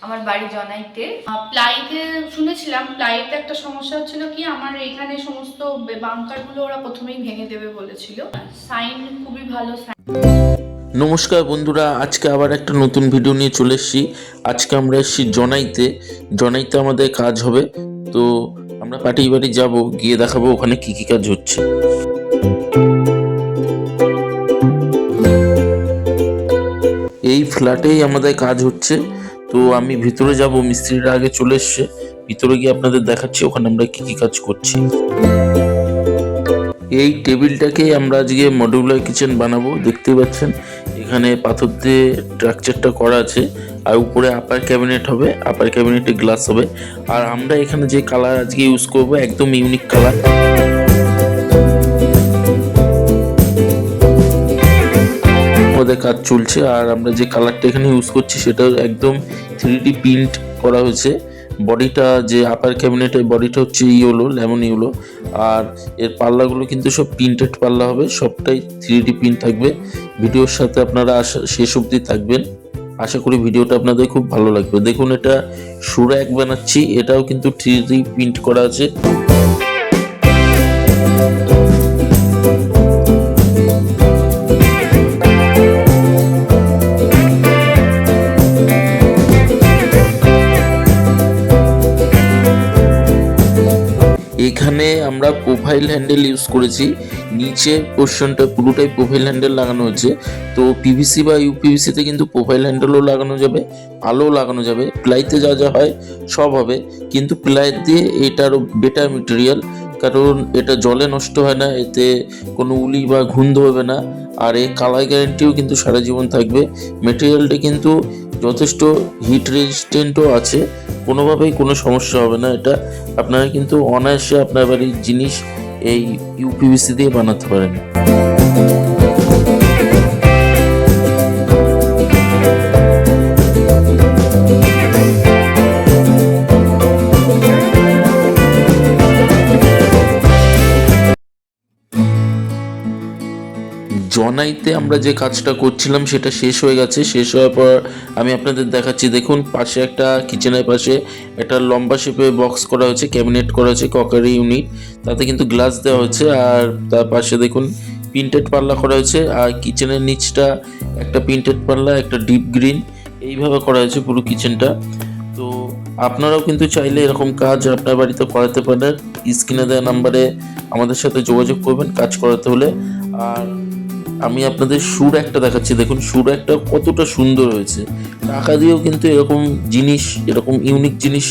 আমার বাড়ি জনাইতে। প্লাইতে শুনেছিলাম, প্লাইতে একটা সমস্যা হচ্ছিল কি, আমার এখানে সমস্ত বাঙ্কারগুলো ওরা প্রথমেই ভেঙে দেবে বলেছিল। সাইন খুবই ভালো। নমস্কার বন্ধুরা, আজকে আবার একটা নতুন ভিডিও নিয়ে চলে এসেছি। আজকে আমরা এসেছি জনাইতে আমাদের কাজ হবে। তো আমরা পার্টি বাড়ি যাবো, গিয়ে দেখাবো ওখানে কি কি কাজ হচ্ছে। এই ফ্ল্যাটেই আমাদের কাজ হচ্ছে। তো আমি ভিতরে যাব, মিস্ত্রিরা আগে চলে এসছে। ভিতরে গিয়ে আপনাদের দেখাচ্ছি ওখানে আমরা কি কি কাজ করছি। এই টেবিলটাকেই আমরা আজকে মডিউলার কিচেন বানাবো। দেখতেই পাচ্ছেন এখানে পাথর দিয়ে স্ট্রাকচারটা করা আছে, আর উপরে আপার ক্যাবিনেট হবে, আপার ক্যাবিনেটে গ্লাস হবে। আর আমরা এখানে যে কালার আজকে ইউজ করব একদম ইউনিক কালার। আমাদের কাজ চলছে, আর আমরা যে কালারটা এখানে ইউজ করছি সেটা একদম 3D প্রিন্ট করা হয়েছে। বডিটা যে আপার ক্যাবিনেটের বডিটা হচ্ছে ইয়েলো, লেমন ইয়েলো। আর এর পাল্লাগুলো কিন্তু সব প্রিন্টেড পাল্লা হবে, সবটাই 3D প্রিন্ট থাকবে। ভিডিওর সাথে আপনারা শেষ অবধি থাকবেন। আশা করি ভিডিওটা আপনাদের খুব ভালো লাগবে। দেখুন, এটা সুরাক বানাচ্ছি, এটাও কিন্তু 3D প্রিন্ট করা আছে। এখানে আমরা প্রোফাইল হ্যান্ডেল ইউজ করেছি, নিচে পোর্শনটা পুরোটাই প্রোফাইল হ্যান্ডেল লাগানো হচ্ছে। তো পিভিসি বা ইউপিভিসিতে কিন্তু প্রোফাইল হ্যান্ডেলও লাগানো যাবে, আলো লাগানো যাবে। প্লাইতে যা যা হয় সব হবে, কিন্তু প্লাই দিয়ে এটা আরও বেটার মেটেরিয়াল, কারণ এটা জলে নষ্ট হয় না, এতে কোনো উলি বা ঘুণ ধরবে না। আর এই কালার গ্যারেন্টিও কিন্তু সারা জীবন থাকবে। মেটেরিয়ালটা কিন্তু যথেষ্ট হিট রেজিস্ট্যান্টও আছে, কোনোভাবেই কোনো সমস্যা হবে না। এটা আপনারা কিন্তু অনায়াসে আপনার বাড়ির জিনিস এই ইউপিভিসি দিয়ে বানাতে পারেন। জনাইতে আমরা যে কাজটা করছিলাম সেটা শেষ হয়ে গেছে। শেষ হওয়ার পর আমি আপনাদের দেখাচ্ছি। দেখুন, পাশে একটা কিচেনের পাশে একটা লম্বা শেপে বক্স করা হয়েছে, ক্যাবিনেট করা হয়েছে, ককারি ইউনিট, তাতে কিন্তু গ্লাস দেওয়া হচ্ছে। আর তার পাশে দেখুন প্রিন্টেড পাল্লা করা হয়েছে। আর কিচেনের নিচটা একটা প্রিন্টেড পাল্লা, একটা ডিপ গ্রিন, এইভাবে করা হয়েছে পুরো কিচেনটা। তো আপনারাও কিন্তু চাইলে এরকম কাজ আপনার বাড়িতে করাতে পারেন। স্ক্রিনে দেওয়া নাম্বারে আমাদের সাথে যোগাযোগ করবেন কাজ করাতে হলে। আর আমি আপনাদের সুর একটা দেখাচ্ছি। দেখুন সুর একটা কতটা সুন্দর হয়েছে। টাকা দিয়েও কিন্তু এরকম জিনিস, এরকম ইউনিক জিনিস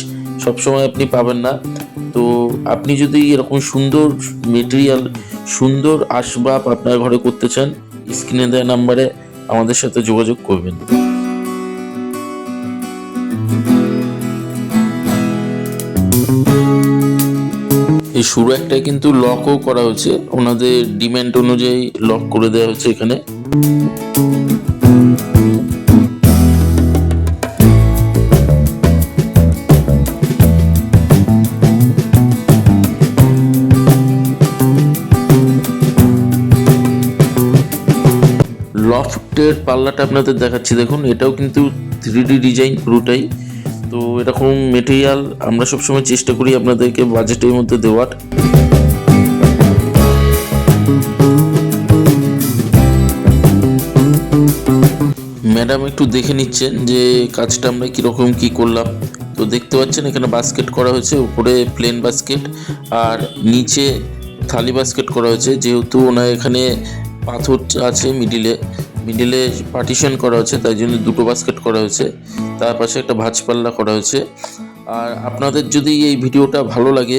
সবসময় আপনি পাবেন না। তো আপনি যদি এরকম সুন্দর মেটেরিয়াল, সুন্দর আসবাব আপনার ঘরে করতে চান, স্ক্রিনে দেওয়া নাম্বারে আমাদের সাথে যোগাযোগ করবেন। এই শুরু একটাই কিন্তু লকও করা হয়েছে, ওনাদের ডিমান্ড অনুযায়ী লক করে দেওয়া হচ্ছে এখানে। লফটের পাল্লাটা আপনাদের দেখাচ্ছি। দেখুন এটাও কিন্তু 3D ডিজাইন পুরোটাই। তো এরকম মেটেরিয়াল আমরা সবসময় চেষ্টা করি আপনাদেরকে বাজেটের মধ্যে দেওয়ার। ম্যাডাম একটু দেখে নিচ্ছেন যে কাজটা আমরা কীরকম কি করলাম। তো দেখতে পাচ্ছেন এখানে বাস্কেট করা হয়েছে, উপরে প্লেন বাস্কেট আর নিচে থালি বাস্কেট করা হয়েছে। যেহেতু ওনার এখানে পাথর আছে মিডিলে পার্টিশন করা হয়েছে, তাই জন্য দুটো বাস্কেট করা হয়েছে। তার পাশে একটা ভাঁজপাল্লা করা হয়েছে। আর আপনাদের যদি এই ভিডিওটা ভালো লাগে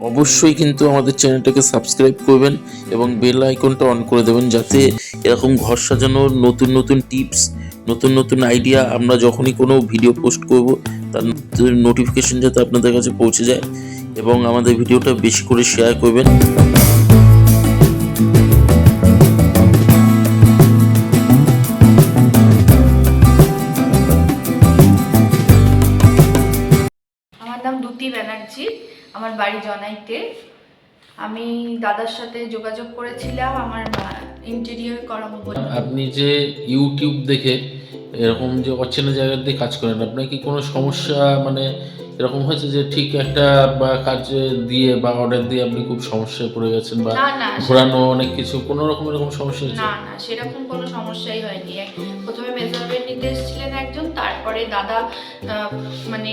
অবশ্যই কিন্তু আমাদের চ্যানেলটাকে সাবস্ক্রাইব করবেন এবং বেল আইকনটা অন করে দেবেন, যাতে এরকম ঘর সাজানোর নতুন নতুন টিপস, নতুন নতুন আইডিয়া আমরা যখনই কোনো ভিডিও পোস্ট করব তার নোটিফিকেশন যাতে আপনাদের কাছে পৌঁছে যায়। এবং আমাদের ভিডিওটা বেশি করে শেয়ার করবেন। আমার নাম দ্যুতি ব্যানার্জি, আমার বাড়ি জনাইতে। আমি দাদার সাথে যোগাযোগ করেছিলাম আমার ইন্টেরিয়র করাবো বলে। আপনি যে ইউটিউব দেখে এরকম যে অচেনা জায়গা দিয়ে কাজ করেন, আপনার কি কোনো সমস্যা মানে এরকম হয়েছে যে ঠিক একটা বা কাজ দিয়ে বা অর্ডার দিয়ে আপনি খুব সমস্যায় পড়ে গেছেন বা না না ঘোরানো অনেক কিছু কোনো রকম এরকম সমস্যা হয়েছে? না না সেরকম কোনো সমস্যাই হয়নি। প্রথমে মেজারমেন্ট নিতে এসেছিলেন একজন, তারপরে দাদা মানে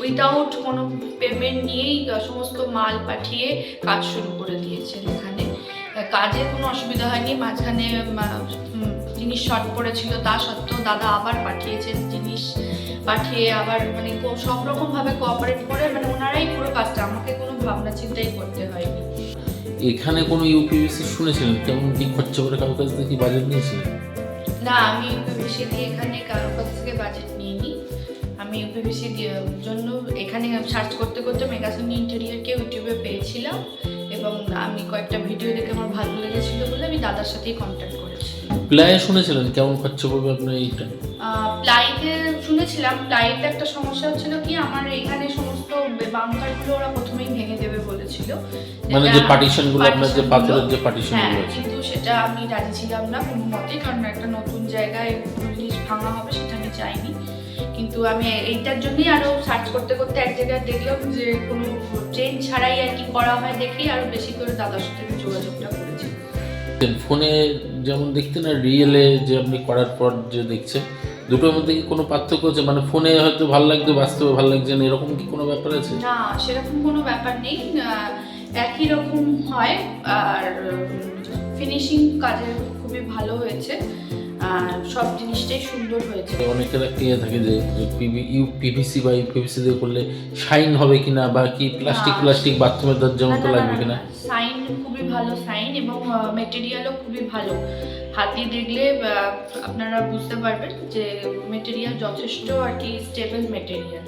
উইদাউট কোনো পেমেন্ট নিয়েই সমস্ত মাল পাঠিয়ে কাজ শুরু করে দিয়েছেন। এখানে কাজের কোনো অসুবিধা হয়নি। মাঝখানে জিনিস শর্ট পড়েছিল, তা সত্ত্বেও দাদা আবার পাঠিয়েছেন জিনিস, পাঠিয়ে আবার মানে সব রকমভাবে কোঅপারেট করে, মানে ওনারাই পুরো কাজটা, আমাকে কোনো ভাবনা চিন্তাই করতে হয়নি। এখানে কোনো ইউপিভিসি শুনেছিলেন কেমন কি খরচা করে কারোর কাছ থেকে কি বাজেট নিয়েছিলেন? না, আমি ইউপিভিসি দিয়ে এখানে কারোর কাছ থেকে বাজেট নিইনি। আমি ইউপিভিসি জন্য এখানে সার্চ করতে করতে মেগাসন ইন্টেরিয়রকে ইউটিউবে পেয়েছিলাম এবং আমি কয়েকটা ভিডিও দেখে আমার ভালো লেগেছিল বলে আমি দাদার সাথেই কন্ট্যাক্ট করেছি। প্লায়ে শুনেছিলেন কেমন খরচা পড়বে আপনার এইটা? প্লাইতে শুনেছিলাম। প্লাইতে একটা সমস্যা হচ্ছিল কি, আমার এখানে সমস্ত বাঙ্কারগুলো ওরা প্রথমেই ভেঙে দেবে বলেছিল, মানে যে পার্টিশনগুলো আপনার যে পাথরের যে পার্টিশনগুলো আছে। কিন্তু সেটা আমি রাজি ছিলাম না কোনো মতেই, কারণ একটা নতুন জায়গায় জিনিস ভাঙা হবে সেটা আমি চাইনি। কিন্তু আমি এইটার জন্যই আরো সার্চ করতে করতে এক জায়গায় দেখলাম যে কোনো ট্রেন ছাড়াই আর কি করা হয়, দেখি আরো বেশি করে দাদার সাথে আমি যোগাযোগটা করেছি। ফোনে যেমন দেখতেন আর রিয়েলে যে আপনি করার পর যে দেখছেন, দুটোর মধ্যে কি কোনো পার্থক্য আছে? মানে ফোনে হয়তো ভালো লাগতো, বাস্তবে ভালো লাগছে না, এরকম কি কোনো ব্যাপার আছে? না, সেরকম কোনো ব্যাপার নেই। একই রকম হয়। আর ফিনিশিং কাজের খুবই ভালো হয়েছে, আর সব জিনিসটাই সুন্দর হয়েছে। অনেকের একটা ইয়ে থাকে যে পিভিসি বা ইউপিভিসি দিয়ে করলে শাইন হবে কিনা বা কি প্লাস্টিক বাথরুমের দরজা মতো লাগবে কিনা? সাইন খুবই ভালো সাইন, এবং মেটেরিয়ালও খুবই ভালো। হাত দিয়ে দেখলে আপনারা বুঝতে পারবেন যে মেটেরিয়াল যথেষ্ট আর কি স্টেবল মেটেরিয়াল।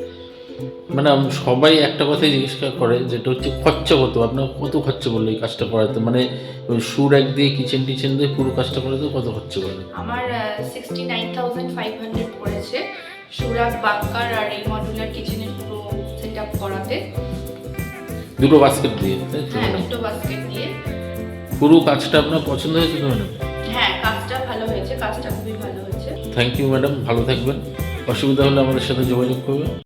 মানে সবাই একটা কথাই জিজ্ঞেস করে, যেটা হচ্ছে খরচা কত, আপনার কত খরচা পড়লো এই কাজটা করাতে? মানে সুর এক দিয়ে কিচেন টিচেন দিয়ে পুরো কাজটা করাতে কত খরচা পড়লো? আমার 69,500 পড়েছে সুরাগ, বাঙ্কার আর এই মডুলার কিচেনের পুরো সেট আপ করাতে। দুটো বাস্কেট দিয়ে, তাই তো? হ্যাঁ, দুটো বাস্কেট দিয়ে। পুরো কাজটা আপনার পছন্দ হয়েছে তো ম্যাডাম? হ্যাঁ, কাজটা ভালো হয়েছে, কাজটা খুবই ভালো হয়েছে। থ্যাংক ইউ ম্যাডাম, ভালো থাকবেন। অসুবিধা হলে আমাদের সাথে যোগাযোগ করবেন।